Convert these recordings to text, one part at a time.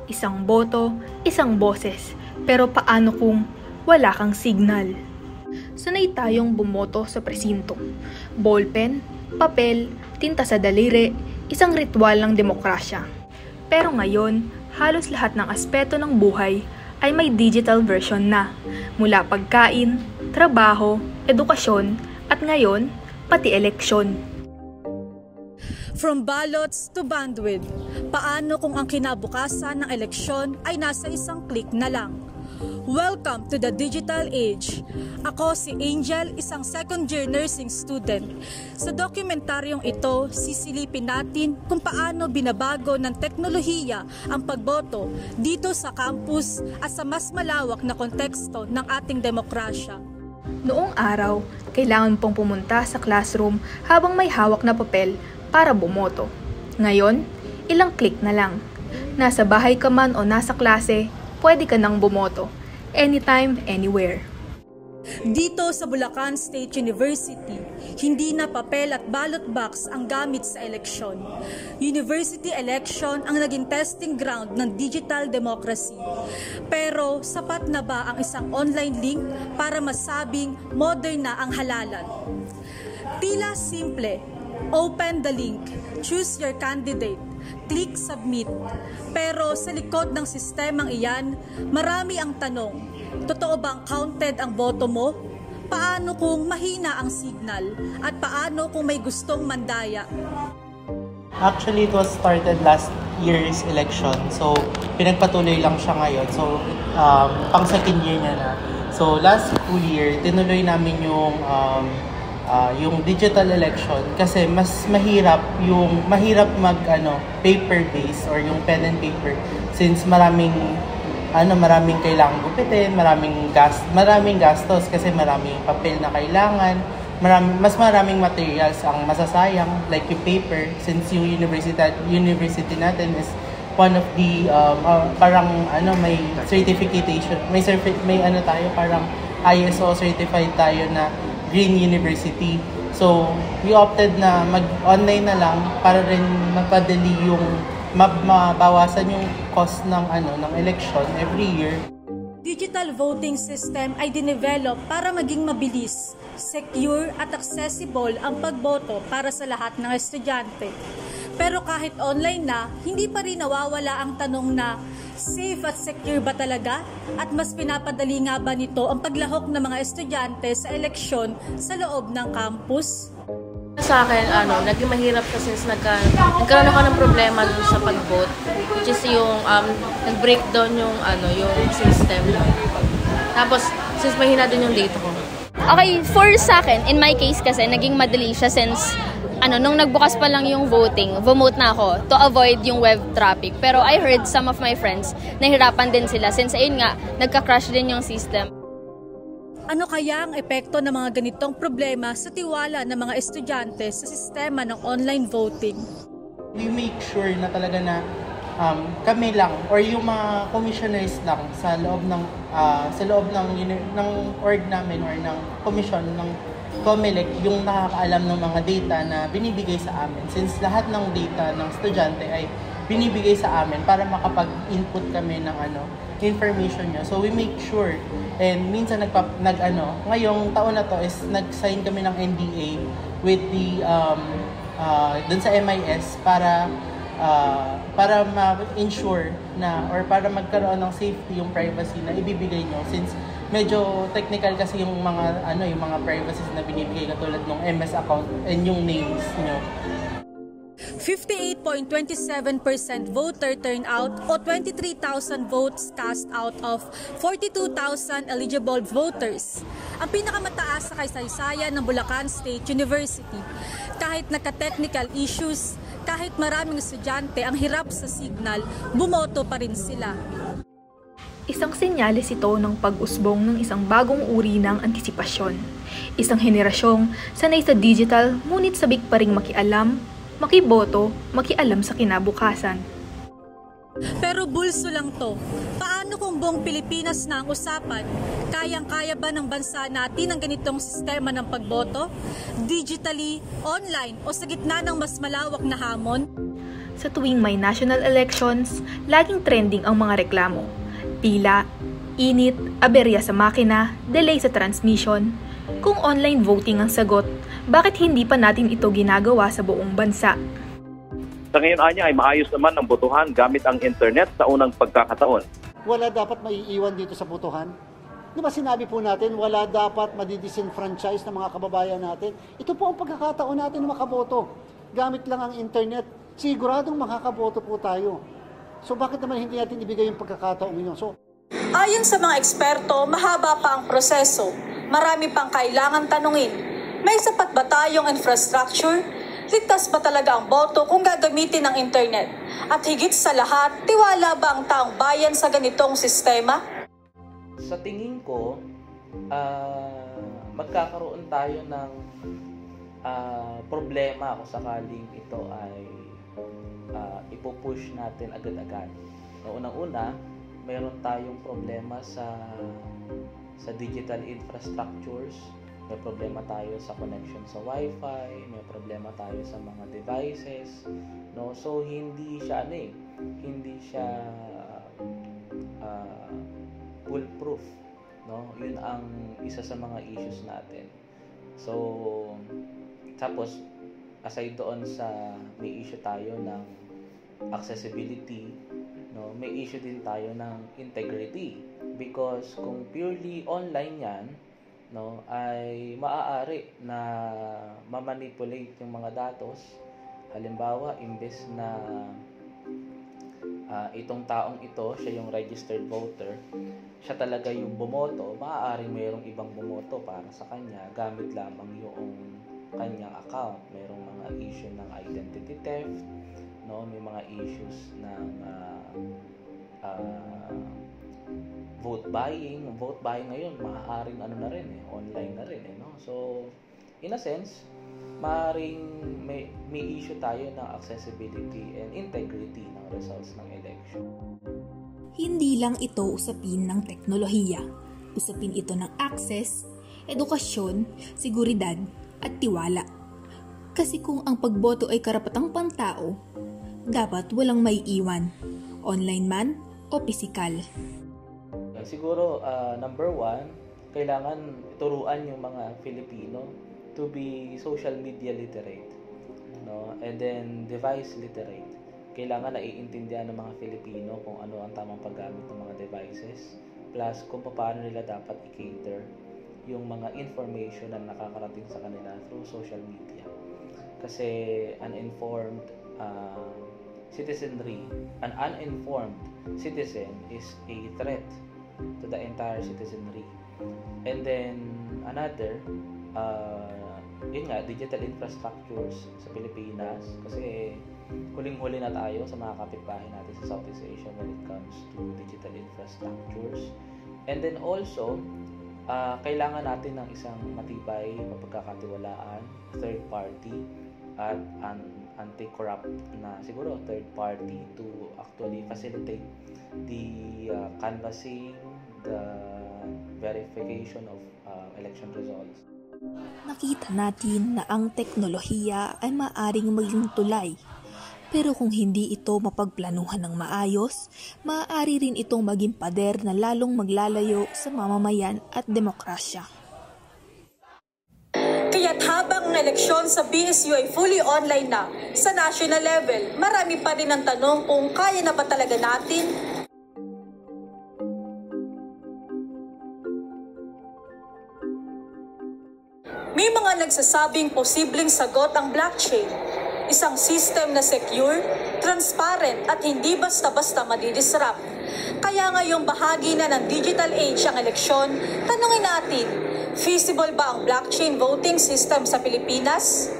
Isang boto, isang boses. Pero paano kung wala kang signal? Sanay tayong bumoto sa presinto. Ballpen, papel, tinta sa daliri, isang ritual ng demokrasya. Pero ngayon, halos lahat ng aspeto ng buhay ay may digital version na. Mula pagkain, trabaho, edukasyon, at ngayon, pati eleksyon. From ballots to bandwidth, paano kung ang kinabukasan ng eleksyon ay nasa isang click na lang? Welcome to the digital age. Ako si Angel, isang second-year nursing student. Sa dokumentaryong ito, sisilipin natin kung paano binabago ng teknolohiya ang pagboto dito sa campus at sa mas malawak na konteksto ng ating demokrasya. Noong araw, kailangan pong pumunta sa classroom habang may hawak na papel para bumoto. Ngayon, ilang click na lang. Nasa bahay ka man o nasa klase, pwede ka nang bumoto. Anytime, anywhere. Dito sa Bulacan State University, hindi na papel at ballot box ang gamit sa eleksyon. University election ang naging testing ground ng digital democracy. Pero sapat na ba ang isang online link para masabing modern na ang halalan? Tila simple. Open the link, choose your candidate, click submit. Pero sa likod ng sistemang iyan, marami ang tanong. Totoo bang counted ang boto mo? Paano kung mahina ang signal? At paano kung may gustong mandaya? Actually, it was started last year's election. So, pinagpatuloy lang siya ngayon. So, pang second year niya na. So, last school year, tinuloy namin yung digital election kasi mas mahirap mag paper based or yung pen and paper since maraming kailangan gupitin, maraming gastos kasi maraming papel na kailangan, mas maraming materials ang masasayang like yung paper since yung university natin is one of the may certification, may tayo parang ISO certified tayo na Green University. So, we opted na mag-online na lang para rin mapadali yung mabawasan yung cost ng election every year. Digital voting system ay dinevelop para maging mabilis, secure at accessible ang pagboto para sa lahat ng estudyante. Pero kahit online na, hindi pa rin nawawala ang tanong na safe at secure ba talaga? At mas pinapadali nga ba nito ang paglahok ng mga estudyante sa eleksyon sa loob ng campus? Sa akin, naging mahirap kasi since nagkaroon ako ng problema dun sa pag-vote, which is yung nag-breakdown yung system. Tapos, since mahina din yung data ko. Okay, sa akin, in my case kasi, naging madali siya since nung nagbukas pa lang yung voting, vote na ako to avoid yung web traffic. Pero I heard some of my friends, nahirapan din sila since ayun nga, nagka-crash din yung system. Ano kaya ang epekto ng mga ganitong problema sa tiwala ng mga estudyante sa sistema ng online voting? We make sure na talaga na kami lang or yung mga commissioners lang sa loob ng org namin or ng commission ng COMELEC yung nakakaalam ng mga data na binibigay sa amin. Since lahat ng data ng estudyante ay binibigay sa amin para makapag-input kami ng information niya. So we make sure and minsan ngayong taon na to is nag-sign kami ng NDA with the dun sa MIS para ma-ensure na or para magkaroon ng safety yung privacy na ibibigay nyo since medyo technical kasi yung mga privacies na binibigay katulad ng MS account and yung names nyo. 58.27% voter turnout o 23,000 votes cast out of 42,000 eligible voters. Ang pinakamataas sa kasaysayan ng Bulacan State University. Kahit naka-technical issues, kahit maraming estudyante ang hirap sa signal, bumoto pa rin sila. Isang senyales ito ng pag-usbong ng isang bagong uri ng antisipasyon. Isang henerasyong sanay sa digital ngunit sabik pa ring makialam, makiboto, makialam sa kinabukasan. Pero bulso lang to. Paano kung buong Pilipinas na ang usapan? Kayang-kaya ba ng bansa natin ang ganitong sistema ng pagboto? Digitally, online o sa gitna ng mas malawak na hamon? Sa tuwing may national elections, laging trending ang mga reklamo. Pila, init, aberya sa makina, delay sa transmission. Kung online voting ang sagot, bakit hindi pa natin ito ginagawa sa buong bansa? Sa ngayon anya ay maayos naman ang botohan gamit ang internet sa unang pagkakataon. Wala dapat maiiwan dito sa botohan. Di ba sinabi po natin, wala dapat madidisenfranchise ng mga kababayan natin. Ito po ang pagkakataon natin na makaboto. Gamit lang ang internet, siguradong makakaboto po tayo. So bakit naman hindi natin ibigay yung pagkakataon yun? Ayon sa mga eksperto, mahaba pa ang proseso. Marami pang kailangan tanungin. May sapat ba tayong infrastructure? Ligtas ba talaga ang boto kung gagamitin ang internet? At higit sa lahat, tiwala ba ang taong bayan sa ganitong sistema? Sa tingin ko, magkakaroon tayo ng problema kung sakaling ito ay ipupush natin agad-agad. Unang-una, mayroon tayong problema sa digital infrastructures. May problema tayo sa connection sa Wi-Fi, may problema tayo sa mga devices, no? So hindi siya foolproof, no? Yun ang isa sa mga issues natin. So tapos aside doon sa may issue tayo ng accessibility, no? May issue din tayo ng integrity, because kung purely online yan, no, ay maaari na ma-manipulate yung mga datos. Halimbawa, imbes na itong taong ito, siya yung registered voter, siya talaga yung bumoto, maaaring mayroong ibang bumoto para sa kanya gamit lamang yung kanyang account. Mayroong mga issue ng identity theft, no, may mga issues ng vote buying ngayon, maaaring online na rin, no? So, in a sense, maaaring may issue tayo ng accessibility and integrity ng results ng election. Hindi lang ito usapin ng teknolohiya. Usapin ito ng access, edukasyon, seguridad, at tiwala. Kasi kung ang pagboto ay karapatang pantao, dapat walang maiiwan, online man o pisikal. Siguro, number one, kailangan turuan yung mga Filipino to be social media literate, no? And then device literate. Kailangan naiintindihan ng mga Filipino kung ano ang tamang paggamit ng mga devices, plus kung paano nila dapat i-cater yung mga information na nakakarating sa kanila through social media. Kasi an uninformed citizen is a threat to the entire citizenry. And then another, digital infrastructures sa Pilipinas, kasi huling-huli na tayo sa mga kapitbahay natin sa Southeast Asia when it comes to digital infrastructures. And then also, kailangan natin ng isang matibay, mapagkakatiwalaan, third party at anti-corrupt na siguro third party to actually facilitate the canvassing, the verification of election results. Nakita natin na ang teknolohiya ay maaaring maging tulay. Pero kung hindi ito mapagplanuhan ng maayos, maaari rin itong maging pader na lalong maglalayo sa mamamayan at demokrasya. Kaya't habang ang eleksyon sa BSU ay fully online na, sa national level, marami pa rin ang tanong kung kaya na ba talaga natin. May mga nagsasabing posibleng sagot ang blockchain, isang system na secure, transparent at hindi basta-basta madidisrupt. Kaya ngayong bahagi na ng digital age ang eleksyon, tanungin natin, feasible ba ang blockchain voting system sa Pilipinas?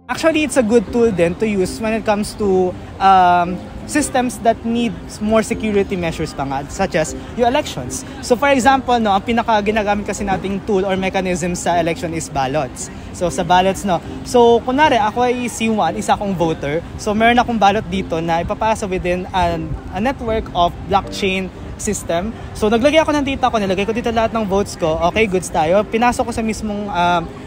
Actually, it's a good tool then to use when it comes to systems that need more security measures pa nga, such as yung elections. So for example, no, ang pinaka-ginagamit kasi nating tool or mechanism sa election is ballots. So sa ballots, no. So kunwari, ako ay C1, isa akong voter. So meron akong ballot dito na ipapasa within a network of blockchain system. So naglagay ako ng data ko, nilagay ko dito lahat ng votes ko. Okay, goods tayo. Pinasok ko sa mismong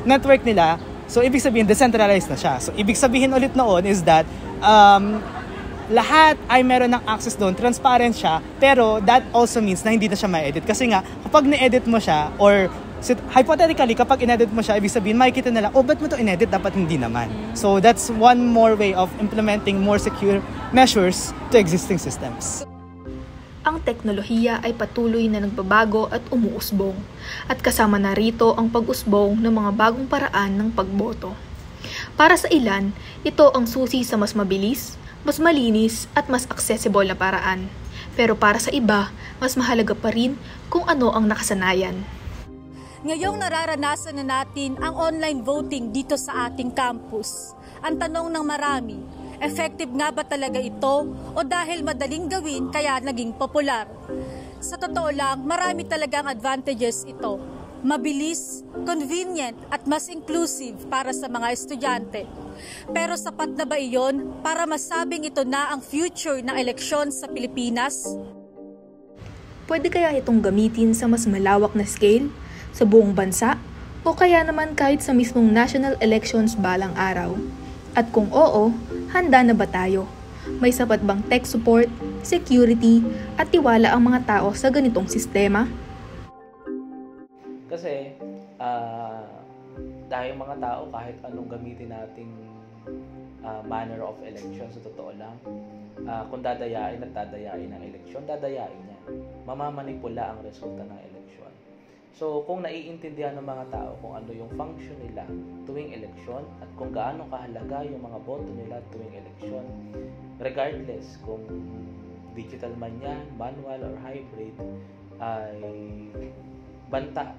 network nila. So ibig sabihin, decentralized na siya. So ibig sabihin ulit noon is that lahat ay meron ng access doon, transparent siya, pero that also means na hindi na siya ma-edit. Kasi nga, kapag na-edit mo siya, or hypothetically, kapag in-edit mo siya, ibig sabihin, makikita nila, ba't mo to in-edit? Dapat hindi naman. So that's one more way of implementing more secure measures to existing systems. Ang teknolohiya ay patuloy na nagbabago at umuusbong, at kasama na rito ang pag-usbong ng mga bagong paraan ng pagboto. Para sa ilan, ito ang susi sa mas mabilis, mas malinis at mas accessible na paraan. Pero para sa iba, mas mahalaga pa rin kung ano ang nakasanayan. Ngayong nararanasan na natin ang online voting dito sa ating campus. Ang tanong ng marami, effective nga ba talaga ito o dahil madaling gawin kaya naging popular? Sa totoo lang, marami talagang advantages ito. Mabilis, convenient at mas inclusive para sa mga estudyante. Pero sapat na ba iyon para masabing ito na ang future ng eleksyon sa Pilipinas? Pwede kaya itong gamitin sa mas malawak na scale, sa buong bansa, o kaya naman kahit sa mismong national elections balang araw? At kung oo, handa na ba tayo? May sapat bang tech support, security, at tiwala ang mga tao sa ganitong sistema? Kasi dahil mga tao kahit anong gamitin nating manner of election, sa totoo lang, kung dadayain at dadayain ng eleksyon, dadayain niya. Mamamanipula ang resulta ng eleksyon. So kung naiintindihan ng mga tao kung ano yung function nila tuwing eleksyon at kung gaano kahalaga yung mga boto nila tuwing eleksyon, regardless kung digital man yan, manual or hybrid, ay banta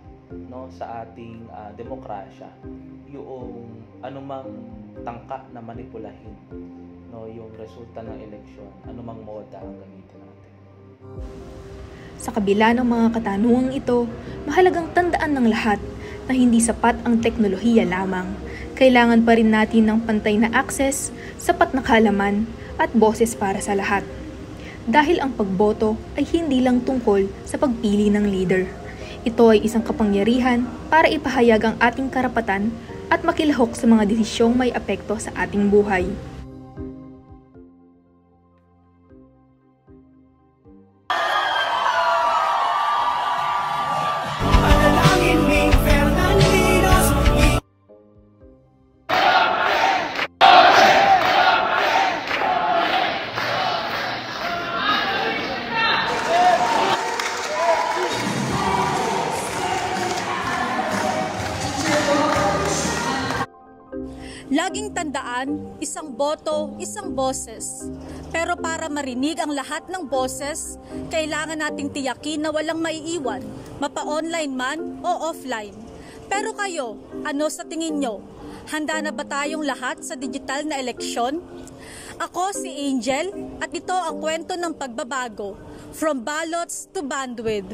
sa ating demokrasya yung anumang tangka na manipulahin yung resulta ng eleksyon, anumang moda ang gamitin natin. Sa kabila ng mga katanungang ito, mahalagang tandaan ng lahat na hindi sapat ang teknolohiya lamang. Kailangan pa rin natin ng pantay na access, sapat na kaalaman at boses para sa lahat. Dahil ang pagboto ay hindi lang tungkol sa pagpili ng leader. Ito ay isang kapangyarihan para ipahayag ang ating karapatan at makilahok sa mga desisyong may apekto sa ating buhay. Laging tandaan, isang boto, isang boses. Pero para marinig ang lahat ng boses, kailangan nating tiyakin na walang maiiwan, mapa-online man o offline. Pero kayo, ano sa tingin nyo? Handa na ba tayong lahat sa digital na eleksyon? Ako si Angel at ito ang kwento ng pagbabago, from ballots to bandwidth.